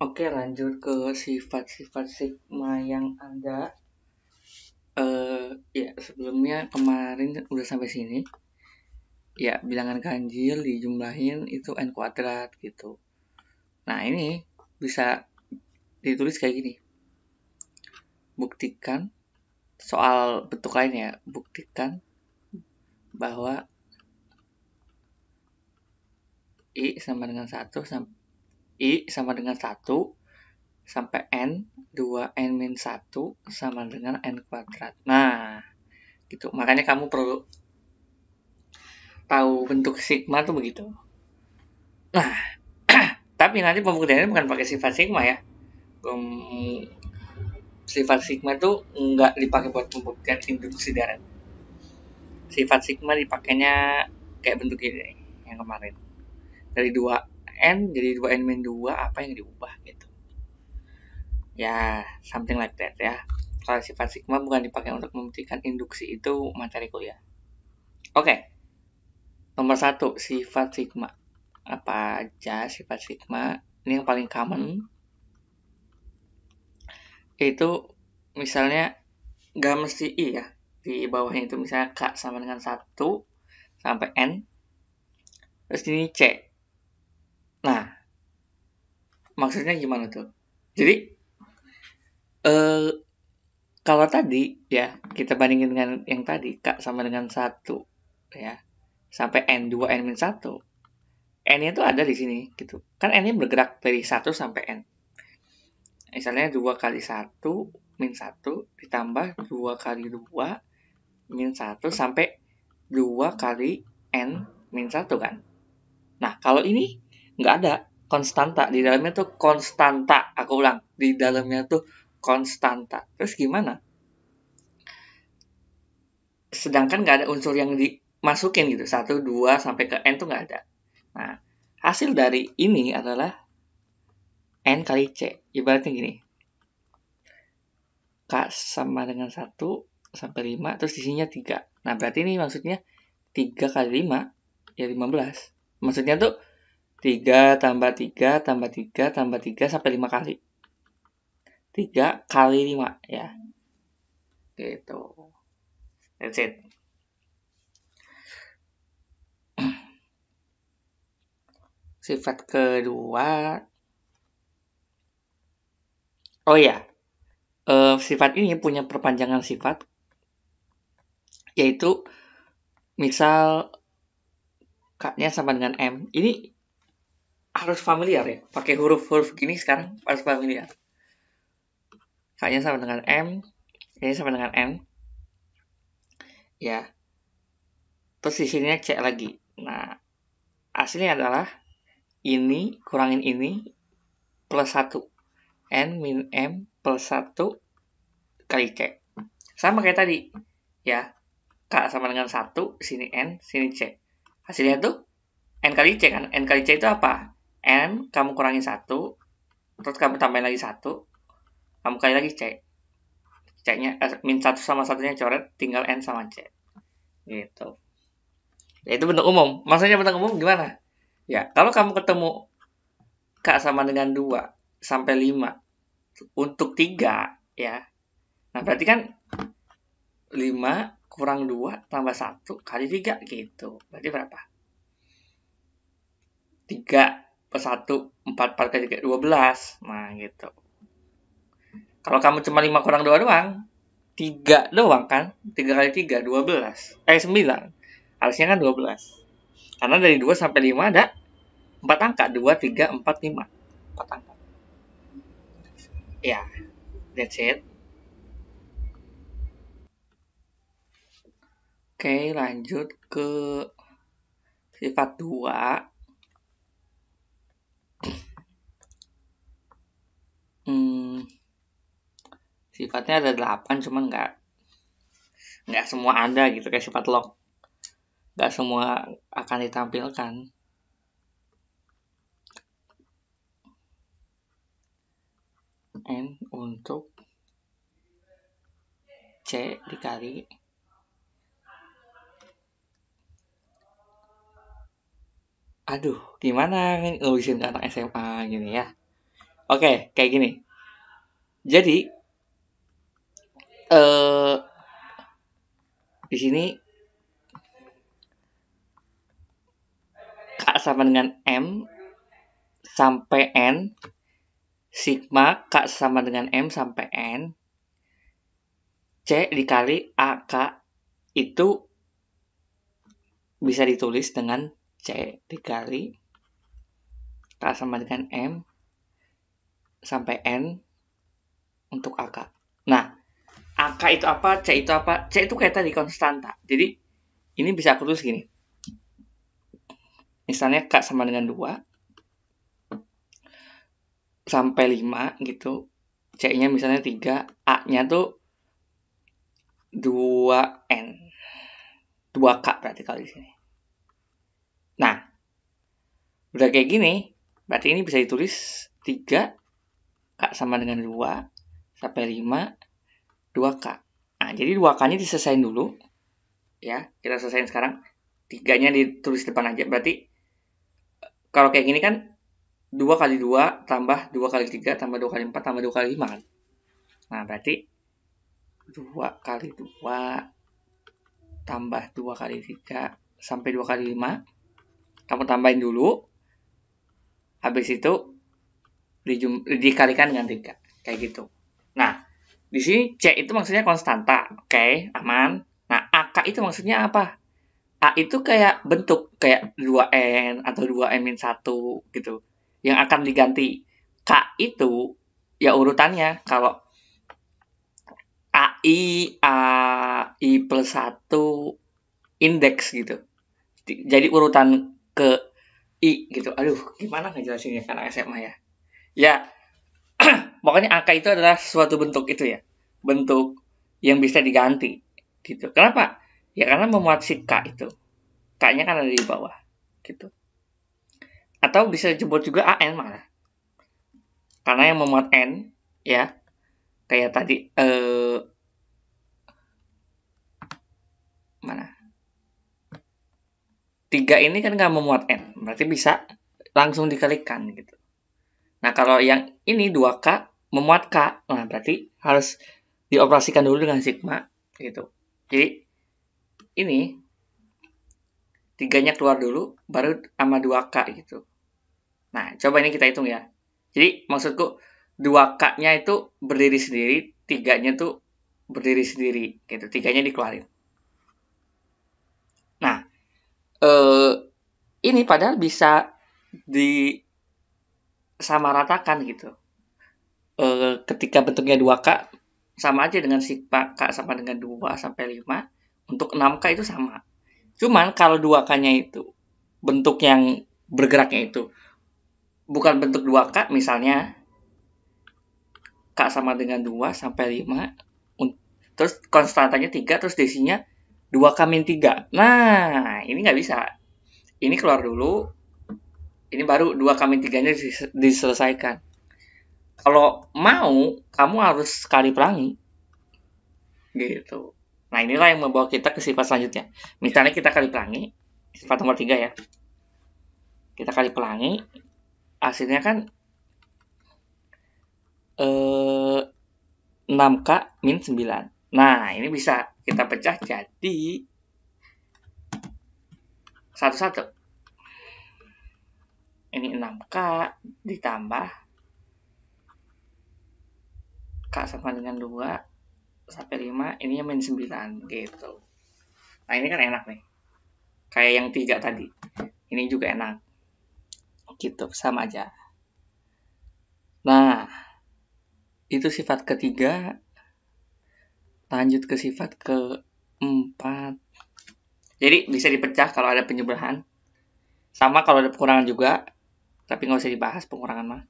Oke, lanjut ke sifat-sifat sigma yang ada. Ya, sebelumnya kemarin udah sampai sini. Ya, bilangan ganjil dijumlahin itu n kuadrat gitu. Nah, ini bisa ditulis kayak gini. Buktikan soal bentuk lain ya. Buktikan bahwa I sama dengan 1 I sama dengan 1 sampai N 2N min 1 sama dengan N kuadrat. Nah, gitu. Makanya kamu perlu tahu bentuk sigma tuh begitu. Nah, tapi nanti pembuktiannya bukan pakai sifat sigma ya. Sifat sigma itu nggak dipakai buat pembuktian induksi deret. Sifat sigma dipakainya kayak bentuk ini yang kemarin. Dari 2N jadi 2N min 2 apa yang diubah gitu. Ya, something like that ya. Kalau sifat sigma bukan dipakai untuk membuktikan induksi, itu materi kuliah. Oke. Nomor 1, sifat sigma. Apa aja sifat sigma? Ini yang paling common. Itu misalnya nggak mesti I ya. Di bawahnya itu misalnya K sama dengan 1 sampai N. Terus ini C. Nah, maksudnya gimana tuh? Jadi, kalau tadi ya, kita bandingin dengan yang tadi, K sama dengan 1 ya, sampai N, 2N min 1. N-nya tuh ada di sini gitu. Kan N-nya bergerak dari 1 sampai N. Misalnya 2 kali 1 min 1 ditambah 2 kali 2 min 1 sampai 2 kali N min 1 kan. Nah, kalau ini nggak ada konstanta. Di dalamnya tuh konstanta. Aku ulang. Di dalamnya tuh konstanta. Terus gimana? Sedangkan nggak ada unsur yang dimasukin gitu. 1, 2, sampai ke N tuh nggak ada. Nah, hasil dari ini adalah N kali C. Ibaratnya gini. K sama dengan 1 sampai 5. Terus isinya 3. Nah, berarti ini maksudnya 3 kali 5 ya 15. Maksudnya tuh 3 tambah 3 tambah 3 tambah 3 sampai 5 kali. 3 kali 5 ya. Gitu. That's it. Sifat kedua. Oh ya. Sifat ini punya perpanjangan sifat. Yaitu misal K-nya sama dengan M. Ini harus familiar ya. Pakai huruf-huruf gini sekarang harus familiar. K-nya sama dengan M. Ini sama dengan N. Ya. Terus di sini C lagi. Nah, hasilnya adalah ini kurangin ini plus 1. N min M plus 1 kali C. Sama kayak tadi. Ya, K sama dengan 1, sini N, sini C. Hasilnya tuh N kali C kan. N kali C itu apa? N, kamu kurangin 1, terus kamu tambahin lagi 1, kamu kali lagi C. C-nya, min 1 sama 1-nya coret, tinggal N sama C. Gitu. Ya, itu bentuk umum. Maksudnya bentuk umum gimana? Ya, kalau kamu ketemu K sama dengan 2 sampai 5 untuk 3 ya. Nah, berarti kan 5 kurang 2 tambah 1 kali 3 gitu. Berarti berapa? 3 plus 1, 4 kali 3, 12. Nah, gitu. Kalau kamu cuma 5 kurang 2 doang, 3 doang kan? 3 kali 3, 12. 9. Harusnya kan 12. Karena dari 2 sampai 5 ada 4 angka. 2, 3, 4, 5. 4 angka. Ya, that's it. Oke, lanjut ke sifat 2. Sifatnya ada 8, cuman nggak semua ada gitu, kayak sifat log. Nggak semua akan ditampilkan. N untuk C dikali gimana nulisin ke anak SMA gini ya. Oke, kayak gini. Jadi di sini K sama dengan M sampai N, sigma K sama dengan M sampai N, C dikali AK itu bisa ditulis dengan C dikali K sama dengan M sampai N untuk AK. Nah, AK itu apa? C itu apa? C itu kayak tadi konstanta. Jadi, ini bisa aku tulis gini. Misalnya K sama dengan 2 sampai 5 gitu. C-nya misalnya 3, A-nya tuh 2N. 2K berarti kalau di sini. Nah, udah kayak gini, berarti ini bisa ditulis 3 K sama dengan 2 sampai 5 2K. Nah, jadi 2K-nya diselesain dulu. Ya, kita selesain sekarang. 3-nya ditulis depan aja. Berarti kalau kayak gini kan 2 kali 2 tambah 2 kali 3 tambah 2 kali 4 tambah 2 kali 5 kan. Nah, berarti 2 kali 2 tambah 2 kali 3 sampai 2 kali 5. Kamu tambahin dulu. Habis itu dikalikan dengan 3. Kayak gitu. Nah, di sini C itu maksudnya konstanta. Oke, aman. Nah, AK itu maksudnya apa? A itu kayak bentuk, kayak 2N atau 2N-1 gitu. Yang akan diganti. K itu ya urutannya. Kalau AI plus 1 indeks gitu. Jadi urutan ke I gitu. Aduh, gimana ngejelasinnya karena SMA ya. Ya, pokoknya angka itu adalah suatu bentuk itu ya. Bentuk yang bisa diganti gitu. Kenapa? Ya karena memuat si K itu. K-nya kan ada di bawah gitu. Atau bisa disebut juga AN malah. Karena yang memuat N ya kayak tadi mana? 3 ini kan nggak memuat N. Berarti bisa langsung dikalikan gitu. Nah, kalau yang ini 2K memuat K. Nah, berarti harus dioperasikan dulu dengan sigma gitu. Jadi ini 3-nya keluar dulu baru sama 2K gitu. Nah, coba ini kita hitung ya. Jadi maksudku 2K-nya itu berdiri sendiri, 3-nya tuh berdiri sendiri gitu. 3-nya dikeluarin. Nah, ini padahal bisa disamaratakan gitu. Ketika bentuknya 2K sama aja dengan sigma K sama dengan 2 sampai 5. Untuk 6K itu sama. Cuman kalau 2K-nya itu bentuk yang bergeraknya itu bukan bentuk 2K, misalnya K sama dengan 2 sampai 5, terus konstantanya 3, terus desinya 2K min 3. Nah, ini nggak bisa. Ini keluar dulu, ini baru 2K min 3-nya diselesaikan. Kalau mau, kamu harus sekali perangi. Gitu. Nah, inilah yang membawa kita ke sifat selanjutnya. Misalnya kita kali pelangi, sifat nomor 3 ya. Kita kali pelangi, hasilnya kan 6K min 9. Nah, ini bisa kita pecah jadi 1-1. Ini 6K ditambah K sama dengan 2 sampai 5, ini min 9 gitu. Nah, ini kan enak nih. Kayak yang 3 tadi. Ini juga enak. Gitu, sama aja. Nah, itu sifat ketiga. Lanjut ke sifat keempat. Jadi bisa dipecah kalau ada penyebelahan. Sama kalau ada pengurangan juga. Tapi nggak usah dibahas pengurangan mah.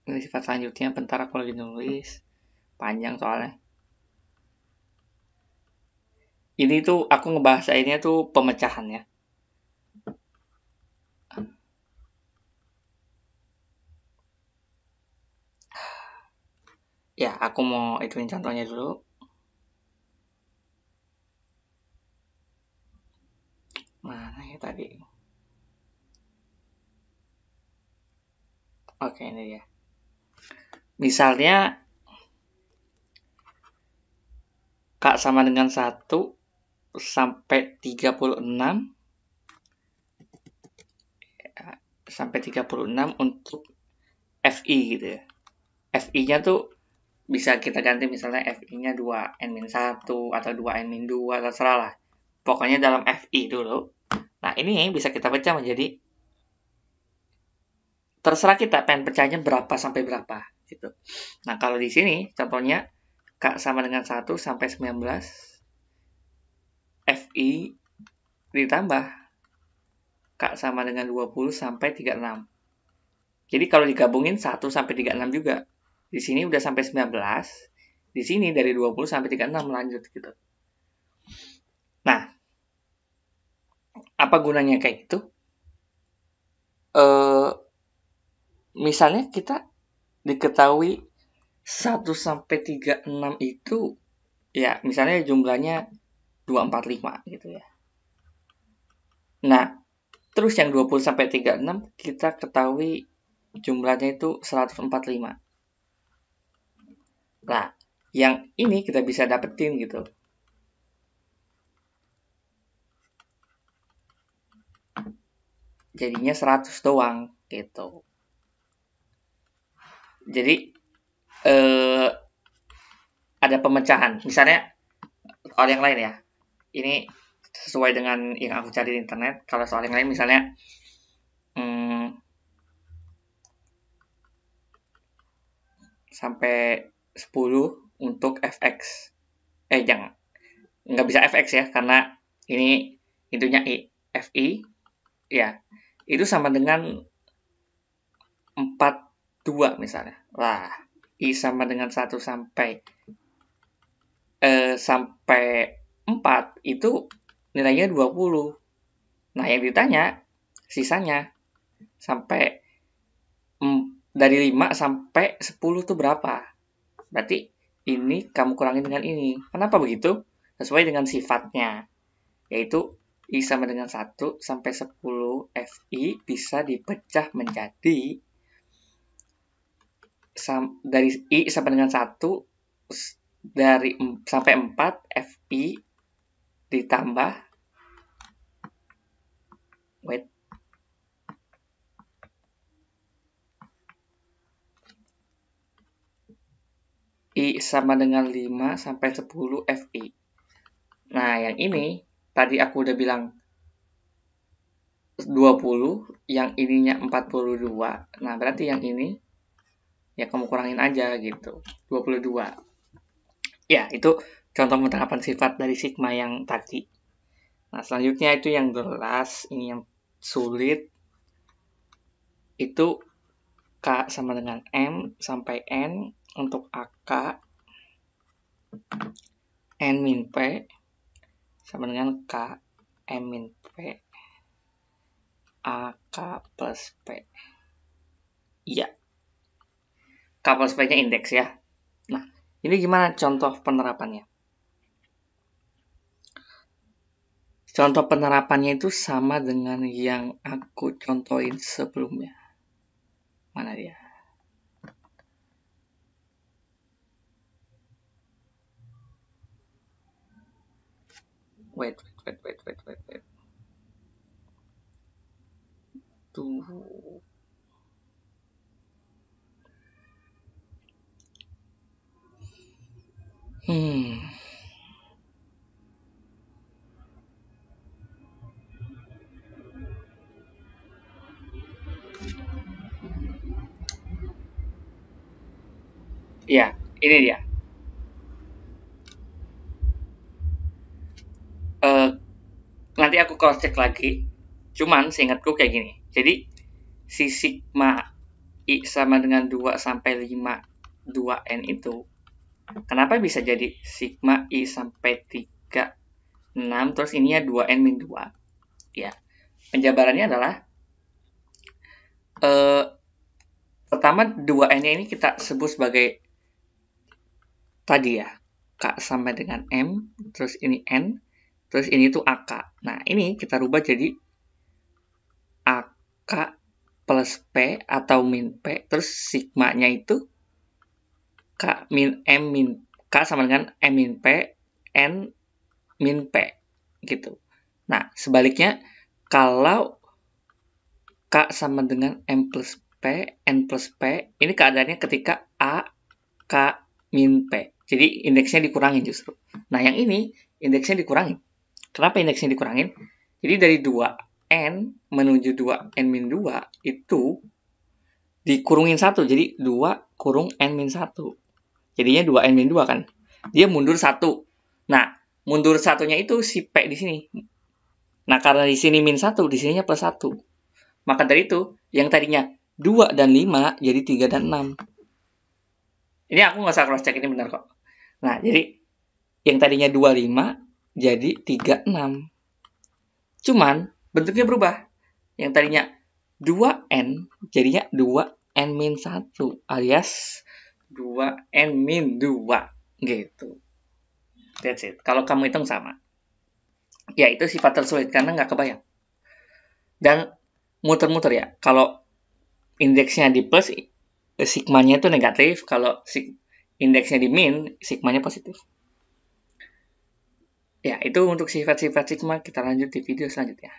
Ini sifat selanjutnya, bentar aku lagi nulis. Panjang soalnya. Ini tuh aku ngebahas ini tuh pemecahannya. Ya, aku mau ituin contohnya dulu. Mana ya tadi? Oke, ini dia. Misalnya K sama dengan 1 sampai 36 untuk FI gitu ya. FI-nya tuh bisa kita ganti misalnya FI-nya 2N-1 atau 2N-2, terserah lah. Pokoknya dalam FI dulu. Nah, ini bisa kita pecah menjadi terserah kita pengen pecahnya berapa sampai berapa gitu. Nah, kalau di sini contohnya K sama dengan 1 sampai 19 FI ditambah K sama dengan 20 sampai 36. Jadi kalau digabungin 1 sampai 36 juga. Di sini udah sampai 19. Di sini dari 20 sampai 36 lanjut gitu. Nah, apa gunanya kayak gitu? Misalnya kita diketahui 1 sampai 36 itu ya misalnya jumlahnya 245 gitu ya. Nah, terus yang 20 sampai 36 kita ketahui jumlahnya itu 145. Nah, yang ini kita bisa dapetin gitu. Jadinya 100 doang gitu. Jadi ada pemecahan. Misalnya soal yang lain ya. Ini sesuai dengan yang aku cari di internet. Kalau soal yang lain misalnya sampai 10 untuk fx. Jangan. Nggak bisa fx ya, karena ini intinya fi. Ya, itu sama dengan 42 misalnya. Lah, I sama dengan 1 sampai 4 itu nilainya 20. Nah, yang ditanya sisanya sampai dari 5 sampai 10 itu berapa? Berarti ini kamu kurangi dengan ini. Kenapa begitu? Sesuai dengan sifatnya, yaitu I sama dengan 1 sampai 10 FI bisa dipecah menjadi dari I sama dengan 1 dari sampai 4 FI ditambah I sama dengan 5 sampai 10 FI. Nah, yang ini tadi aku udah bilang 20, yang ininya 42. Nah, berarti yang ini ya kamu kurangin aja gitu. 22. Ya, itu contoh penerapan sifat dari sigma yang tadi. Nah, selanjutnya itu yang jelas, ini yang sulit. Itu K sama dengan M sampai N untuk AK N min P sama dengan K M min P AK plus P. Iya. K plus P-nya indeks ya. Nah, ini gimana contoh penerapannya? Contoh penerapannya itu sama dengan yang aku contohin sebelumnya. Mana dia? Wait. Tuh. Ya, ini dia. Nanti aku cross check lagi. Cuman seingatku kayak gini. Jadi si sigma I sama dengan 2 sampai 5 2N itu kenapa bisa jadi sigma I sampai 3 6 terus ininya 2N min 2? Ya, penjabarannya adalah pertama 2N-nya ini kita sebut sebagai tadi ya, K sampai dengan M, terus ini N, terus ini tuh AK. Nah, ini kita rubah jadi AK plus P atau min P, terus sigmanya itu K min M min K sama dengan M min P, N min P, gitu. Nah, sebaliknya, kalau K sama dengan M plus P, N plus P, ini keadaannya ketika A, K, min P. Jadi, indeksnya dikurangin justru. Nah, yang ini, indeksnya dikurangin. Kenapa indeksnya dikurangin? Jadi, dari 2N menuju 2N min 2, itu dikurungin 1. Jadi, 2 kurung N min 1. Jadinya 2N min 2 kan. Dia mundur 1. Nah, mundur satunya itu si P di sini. Nah, karena di sini min 1, di sininya plus 1. Maka dari itu, yang tadinya 2 dan 5 jadi 3 dan 6. Ini aku nggak usah cross check, ini benar kok. Nah, jadi yang tadinya 25 jadi 36. Cuman bentuknya berubah. Yang tadinya 2N jadinya 2N min 1 alias 2N min 2 gitu. That's it. Kalau kamu hitung sama. Ya, itu sifat tersulit karena nggak kebayang. Dan muter-muter ya. Kalau indeksnya di plus, sigmanya itu negatif. Kalau indeksnya di min, sigmanya positif. Ya, itu untuk sifat-sifat sigma. Kita lanjut di video selanjutnya.